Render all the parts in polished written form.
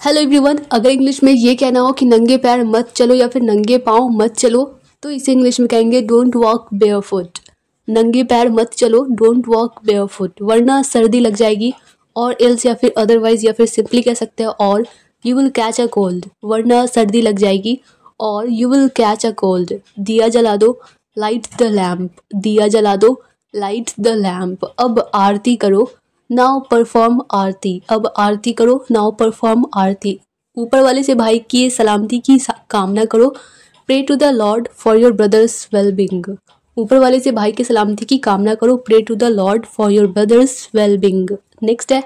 Hello everyone, अगर English में ये कहना हो कि नंगे पैर मत चलो या फिर नंगे पाँव मत चलो तो इसे इंग्लिश में कहेंगे डोंट वॉक बेयरफुट। नंगे पैर मत चलो, डोंट वॉक बेयरफुट, वरना सर्दी लग जाएगी। और एल्स या फिर अदरवाइज या फिर सिंपली कह सकते हैं और you will catch a cold, वरना सर्दी लग जाएगी और you will catch a cold. दिया जला दो, लाइट द लैम्प, दिया जला दो, लाइट द लैम्प। अब आरती करो, नाउ परफॉर्म आरती, अब आरती करो, नाउ परफॉर्म आरती। ऊपर वाले से भाई की सलामती की कामना करो, pray to the Lord for your brothers wellbeing. ऊपर वाले से भाई की सलामती की कामना करो, pray to the Lord for your brothers wellbeing. Next है,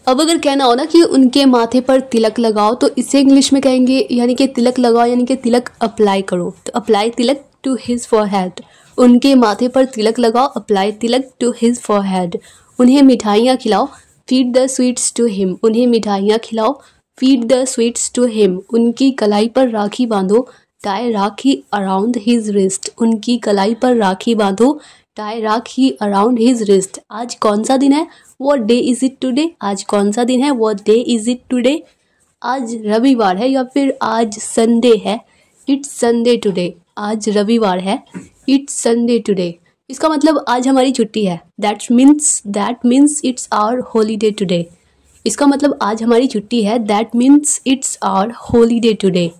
अब अगर कहना हो ना कि उनके माथे पर तिलक लगाओ तो इसे इंग्लिश में कहेंगे यानी कि तिलक लगाओ यानी कि तिलक अप्लाई करो, तो apply tilak to his forehead. उनके माथे पर तिलक लगाओ, apply tilak to his forehead. उन्हें मिठाइयाँ खिलाओ, feed the sweets to him, उन्हें मिठाइयाँ खिलाओ, feed the sweets to him. उनकी कलाई पर राखी बांधो, tie rakhi around his wrist, उनकी कलाई पर राखी बांधो, tie rakhi around his wrist. आज कौन सा दिन है, what day is it today, आज कौन सा दिन है, what day is it today. आज रविवार है या फिर आज संडे है, इट्स संडे टुडे, आज रविवार है, इट्स संडे टुडे। इसका मतलब आज हमारी छुट्टी है, that means it's our holiday today. इसका मतलब आज हमारी छुट्टी है, that means it's our holiday today.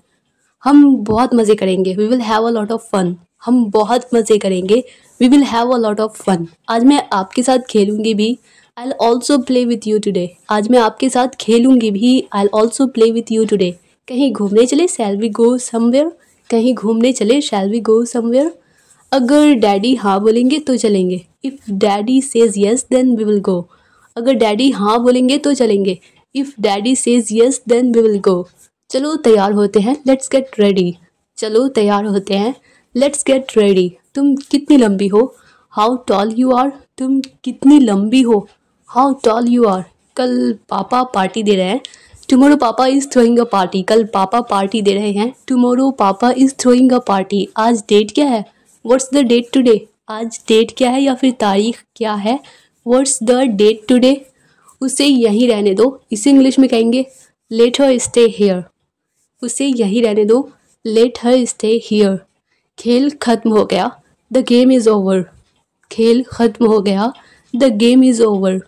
हम बहुत मज़े करेंगे, we will have a lot of fun, हम बहुत मज़े करेंगे, we will have a lot of fun. आज मैं आपके साथ खेलूंगी भी, I will also play with you today, आज मैं आपके साथ खेलूंगी भी, I will also play with you today. कहीं घूमने चले, शैल वी गो समवेयर, कहीं घूमने चले, शैल वी गो समवेयर। अगर डैडी हाँ बोलेंगे तो चलेंगे, if daddy says yes then we will go, अगर डैडी हाँ बोलेंगे तो चलेंगे, if daddy says yes then we will go. चलो तैयार होते हैं, लेट्स गेट रेडी, चलो तैयार होते हैं, लेट्स गेट रेडी। तुम कितनी लंबी हो, हाउ टॉल यू आर, तुम कितनी लंबी हो, हाउ टॉल यू आर। कल पापा पार्टी दे रहे हैं, टुमारो पापा इज़ थ्रोइंग अ पार्टी, कल पापा पार्टी दे रहे हैं, टुमारो पापा इज़ थ्रोइंग अ पार्टी। आज डेट क्या है, व्हाट्स द डेट टुडे, आज डेट क्या है या फिर तारीख क्या है, व्हाट्स द डेट टुडे। उसे यहीं रहने दो, इसे इंग्लिश में कहेंगे लेट हर स्टे हियर, उसे यहीं रहने दो, लेट हर स्टे हियर। खेल खत्म हो गया, द गेम इज़ ओवर, खेल खत्म हो गया, द गेम इज़ ओवर।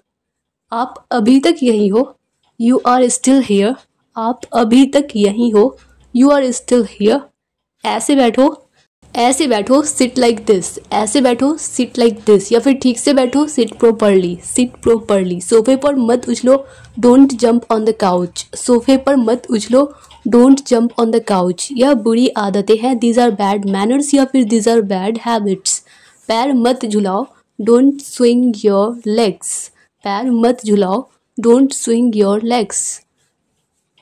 आप अभी तक यहीं हो, यू आर स्टिल हियर, आप अभी तक यहीं हो, यू आर स्टिल हियर। ऐसे बैठो, ऐसे बैठो, सिट लाइक दिस, ऐसे बैठो, सिट लाइक दिस, या फिर ठीक से बैठो, सिट प्रॉपरली, सिट प्रॉपरली। सोफे पर मत उछलो, don't jump on the couch, सोफे पर मत उछलो, don't jump on the couch. यह बुरी आदतें हैं, दीज आर बैड मैनर्स या फिर दीज आर बैड हैबिट्स। पैर मत झुलाओ, डोंट स्विंग योर लेग्स, पैर मत झुलाओ, डोंट स्विंग योर लेग्स।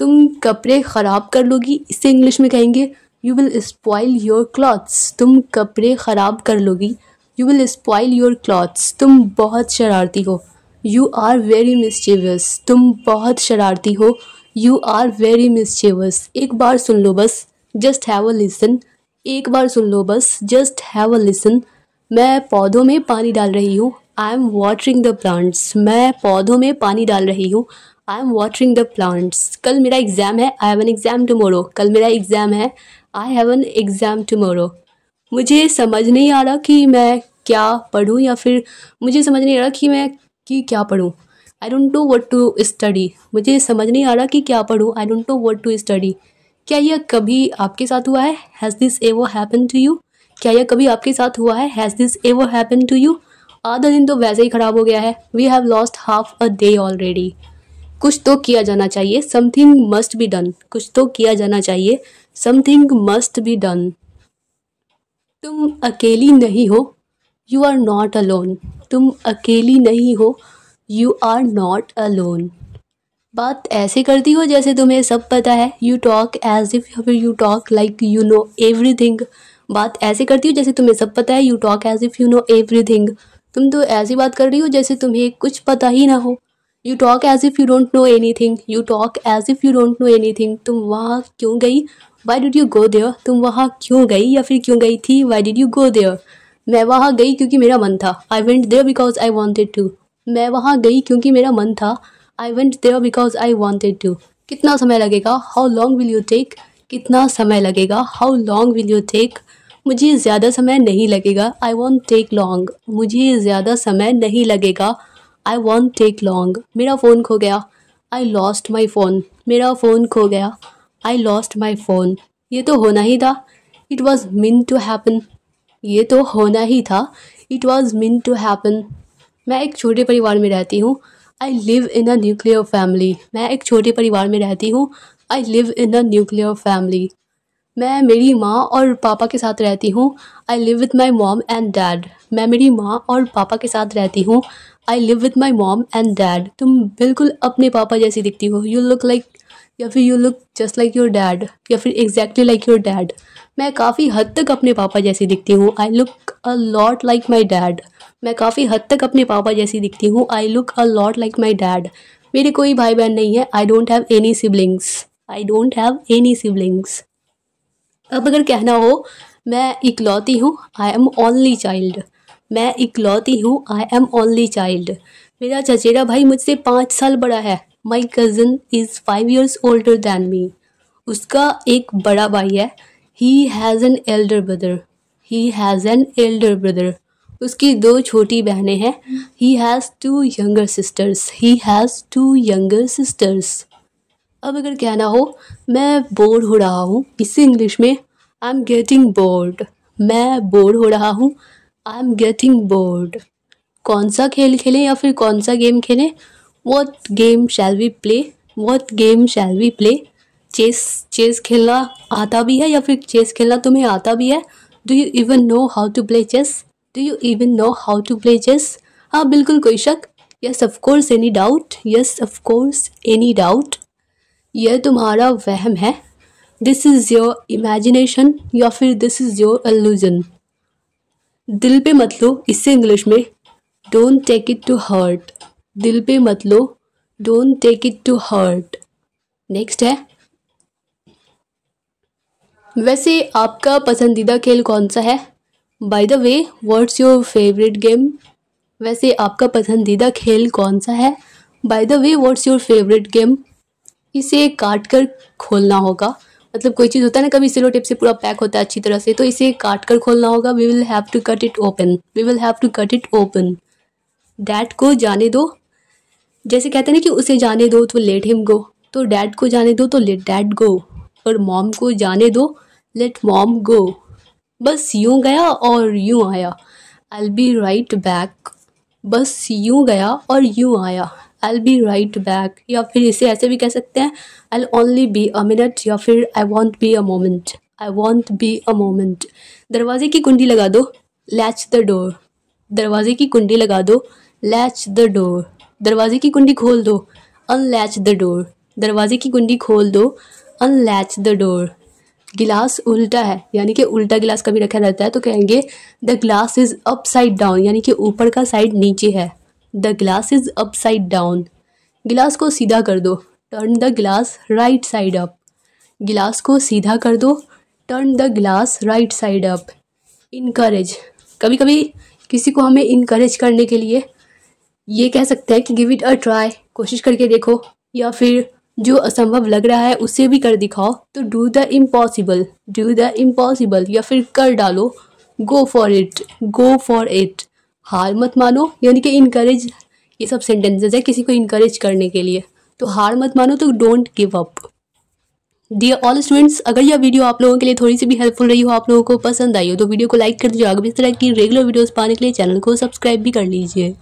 तुम कपड़े ख़राब कर लोगी, इसे इंग्लिश में कहेंगे you will spoil your clothes, तुम कपड़े ख़राब कर लोगी, you will spoil your clothes. तुम बहुत शरारती हो, यू आर वेरी मिस्चीवियस, तुम बहुत शरारती हो, यू आर वेरी मिस्चीवियस। एक बार सुन लो बस, जस्ट हैव अ लिसन, एक बार सुन लो बस, जस्ट हैव अ लिसन। मैं पौधों में पानी डाल रही हूँ, I am watering the plants, मैं पौधों में पानी डाल रही हूँ, I am watering the plants. कल मेरा एग्ज़ाम है, I have an exam tomorrow, कल मेरा एग्ज़ाम है, I have an exam tomorrow. मुझे समझ नहीं आ रहा कि मैं क्या पढ़ूँ या फिर मुझे समझ नहीं आ रहा कि मैं क्या पढ़ूँ, I don't know what to study, मुझे समझ नहीं आ रहा कि क्या पढ़ूँ, I don't know what to study. क्या यह कभी आपके साथ हुआ है, has this ever happen to you, क्या यह कभी आपके साथ हुआ है, has this ever happen to you. आधा दिन तो वैसे ही ख़राब हो गया है, we have lost half a day already. कुछ तो किया जाना चाहिए, समथिंग मस्ट बी डन, कुछ तो किया जाना चाहिए, समथिंग मस्ट बी डन। तुम अकेली नहीं हो, यू आर नॉट अलोन, तुम अकेली नहीं हो, यू आर नॉट अलोन। बात ऐसे करती हो जैसे तुम्हें सब पता है, you talk as if you talk like you know everything, बात ऐसे करती हो जैसे तुम्हें सब पता है, you talk as if you know everything. तुम तो ऐसी बात कर रही हो जैसे तुम्हें कुछ पता ही ना हो, you talk as if you don't know anything, you talk as if you don't know anything. तुम वहाँ क्यों गई, why did you go there, तुम वहाँ क्यों गई या फिर क्यों गई थी, why did you go there. मैं वहाँ गई क्योंकि मेरा मन था, I went there because I wanted to, मैं वहाँ गई क्योंकि मेरा मन था, I went there because I wanted to. कितना समय लगेगा, how long will you take, कितना समय लगेगा, how long will you take, मुझे ज़्यादा समय नहीं लगेगा, आई वॉन्ट टेक लॉन्ग, मुझे ज़्यादा समय नहीं लगेगा, आई वॉन्ट टेक लॉन्ग। मेरा फ़ोन खो गया, आई लॉस्ट माई फ़ोन, मेरा फ़ोन खो गया, आई लॉस्ट माई फ़ोन। ये तो होना ही था, it was mean to happen, ये तो होना ही था, it was mean to happen. मैं एक छोटे परिवार में रहती हूँ, I live in a nuclear family, मैं एक छोटे परिवार में रहती हूँ, I live in a nuclear family. मैं मेरी माँ और पापा के साथ रहती हूँ, I live with my mom and dad, मैं मेरी माँ और पापा के साथ रहती हूँ, I live with my mom and dad. तुम बिल्कुल अपने पापा जैसी दिखती हो, यू लुक लाइक, या फिर you look just like your dad, या फिर एग्जैक्टली लाइक योर डैड। मैं काफ़ी हद तक अपने पापा जैसी दिखती हूँ, I look a lot like my dad, मैं काफ़ी हद तक अपने पापा जैसी दिखती हूँ, I look a lot like my dad. मेरे कोई भाई बहन नहीं है, I don't have any siblings, I don't have any siblings. अब अगर कहना हो मैं इकलौती हूँ, आई एम ओनली चाइल्ड, मैं इकलौती हूँ, आई एम ओनली चाइल्ड। मेरा चचेरा भाई मुझसे 5 साल बड़ा है, my cousin is 5 years older than me, उसका एक बड़ा भाई है, he has an elder brother, he has an elder brother, उसकी 2 छोटी बहनें हैं, he has 2 younger sisters, he has 2 younger sisters। अब अगर कहना हो मैं बोर हो रहा हूँ, इससे इंग्लिश में आई एम गेटिंग बोर्ड, मैं बोर हो रहा हूँ, आई एम गेटिंग बोर्ड। कौन सा खेल खेलें या फिर कौन सा गेम खेलें, what game shall we play, what game shall we play. Chess खेलना आता भी है या फिर चेस खेलना तुम्हें आता भी है, do you even know how to play chess, do you even know how to play chess. हाँ बिल्कुल, कोई शक, yes of course any doubt, yes of course any doubt. यह तुम्हारा वहम है, दिस इज़ योर इमेजिनेशन, या फिर दिस इज़ योर इल्यूजन। दिल पे मत लो, इससे इंग्लिश में don't take it to hurt, दिल पे मत लो, don't take it to hurt. Next है, वैसे आपका पसंदीदा खेल कौन सा है, by the way what's your favourite game, वैसे आपका पसंदीदा खेल कौन सा है, by the way what's your favourite game. इसे काट कर खोलना होगा, मतलब कोई चीज़ होता है ना, कभी सेलो टेप से पूरा पैक होता है अच्छी तरह से, तो इसे काट कर खोलना होगा, we will have to cut it open, we will have to cut it open. Dad को जाने दो, जैसे कहते हैं ना कि उसे जाने दो तो लेट हिम गो, तो डैड को जाने दो तो लेट डैड गो, और मॉम को जाने दो, लेट मॉम गो। बस यूं गया और यूं आया, I will be right back, बस यूं गया और यूं आया, I will be right back. या फिर इसे ऐसे भी कह सकते हैं, I will only be a minute, या फिर I want be a moment, I want be a moment. दरवाजे की कुंडी लगा दो, लैच द डोर, दरवाजे की कुंडी लगा दो, लैच द डोर। दरवाजे की कुंडी खोल दो, अनलैच द डोर, दरवाजे की कुंडी खोल दो, अनलैच द डोर। गिलास उल्टा है, यानी कि उल्टा गिलास कभी रखा रहता है तो कहेंगे the glass is upside down, यानी कि ऊपर का साइड नीचे है, the glass is upside down. गिलास को सीधा कर दो, turn the glass right side up, गिलास को सीधा कर दो, turn the glass right side up. Encourage, कभी कभी किसी को हमें इनकरेज करने के लिए ये कह सकते हैं कि गिव इट अ ट्राई, कोशिश करके देखो, या फिर जो असंभव लग रहा है उसे भी कर दिखाओ, तो do the impossible, do the impossible, या फिर कर डालो, go for it, go for it. हार मत मानो, यानी कि इनकरेज, ये सब सेंटेंसेस है किसी को इनकरेज करने के लिए, तो हार मत मानो तो don't give up. Dear all students, अगर यह वीडियो आप लोगों के लिए थोड़ी सी भी हेल्पफुल रही हो, आप लोगों को पसंद आई हो, तो वीडियो को लाइक कर दीजिए। आगे भी इस तरह की रेगुलर वीडियोस पाने के लिए चैनल को सब्सक्राइब भी कर लीजिए।